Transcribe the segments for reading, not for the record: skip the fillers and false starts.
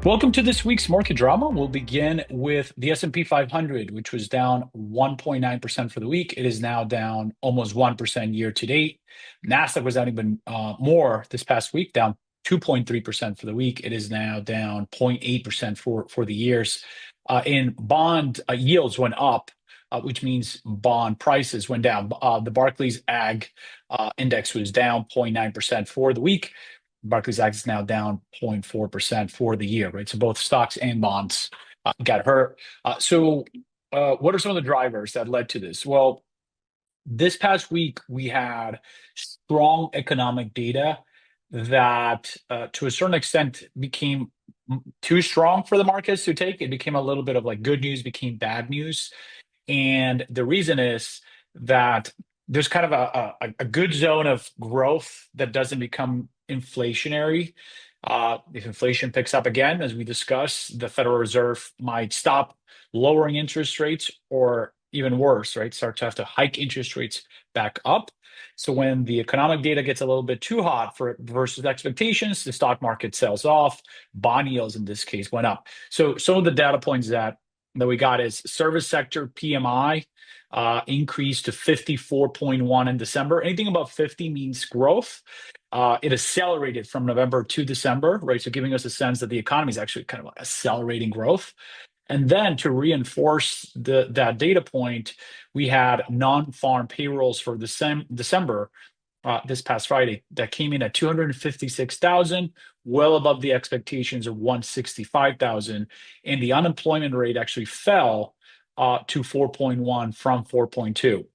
Welcome to this week's market drama. We'll begin with the S&P 500, which was down 1.9% for the week. It is now down almost 1% year to date. NASDAQ was down even more this past week, down 2.3% for the week. It is now down 0.8% for the years. And bond yields went up, which means bond prices went down. The Barclays Ag Index was down 0.9% for the week. Barclays Ag is now down 0.4% for the year, right? So both stocks and bonds got hurt. What are some of the drivers that led to this? Well, this past week, we had strong economic data that, to a certain extent, became too strong for the markets to take. It became a little bit of like good news became bad news. And the reason is that there's kind of a good zone of growth that doesn't become inflationary. If inflation picks up again, as we discussed, the Federal Reserve might stop lowering interest rates or even worse, right? Start to have to hike interest rates back up. So when the economic data gets a little bit too hot for versus expectations, the stock market sells off. Bond yields in this case went up. So some of the data points that we got is service sector PMI increased to 54.1 in December. Anything above 50 means growth. It accelerated from November to December, right? So giving us a sense that the economy is actually kind of accelerating growth. And then to reinforce that data point, we had non-farm payrolls for December this past Friday that came in at 256,000, well above the expectations of 165,000. And the unemployment rate actually fell to 4.1 from 4.2.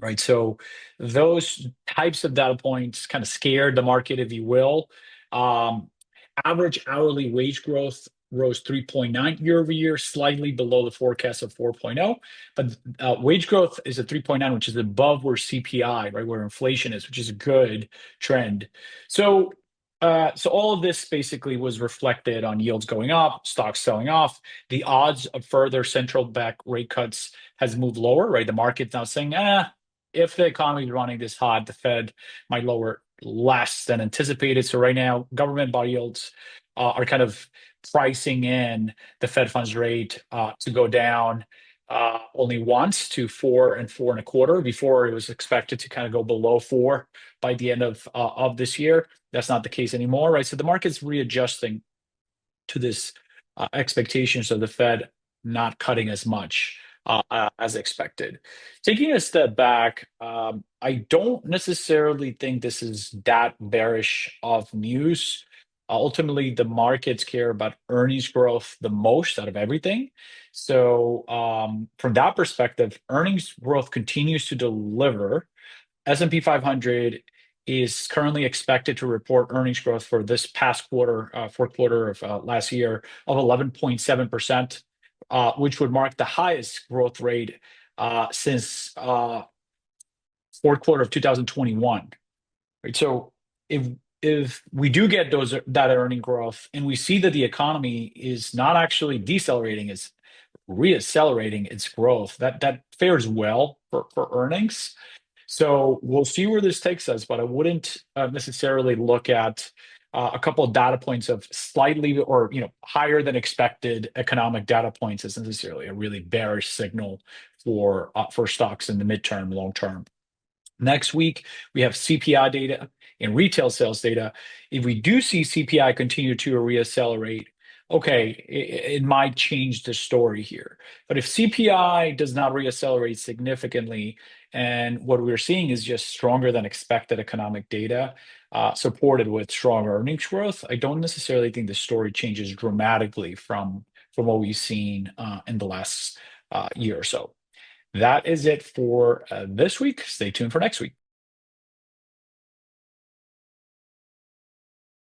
Right. So those types of data points kind of scared the market, if you will. Average hourly wage growth rose 3.9 year over year, slightly below the forecast of 4.0. But wage growth is at 3.9, which is above where CPI, right, where inflation is, which is a good trend. So all of this basically was reflected on yields going up, stocks selling off. The odds of further central bank rate cuts has moved lower, right? The market's now saying, if the economy is running this hot, the Fed might lower less than anticipated. So right now, government bond yields are kind of pricing in the Fed funds rate to go down only once to 4 and 4.25. Before it was expected to kind of go below 4 by the end of this year. That's not the case anymore, right? So the market's readjusting to this expectations of the Fed not cutting as much as expected. Taking a step back, I don't necessarily think this is that bearish of news. Ultimately, the markets care about earnings growth the most out of everything. So, from that perspective, earnings growth continues to deliver. S&P 500 is currently expected to report earnings growth for this past quarter, fourth quarter of last year, of 11.7%, which would mark the highest growth rate since fourth quarter of 2021. Right? So if we do get that earning growth and we see that the economy is not actually decelerating, it's reaccelerating its growth, that fares well for earnings. So we'll see where this takes us, but I wouldn't necessarily look at a couple of data points of slightly or higher than expected economic data points as necessarily a really bearish signal for stocks in the midterm, long term. Next week, we have CPI data and retail sales data. If we do see CPI continue to reaccelerate, okay, it might change the story here. But if CPI does not reaccelerate significantly, and what we're seeing is just stronger than expected economic data, supported with strong earnings growth, I don't necessarily think the story changes dramatically from what we've seen in the last year or so. That is it for this week. Stay tuned for next week.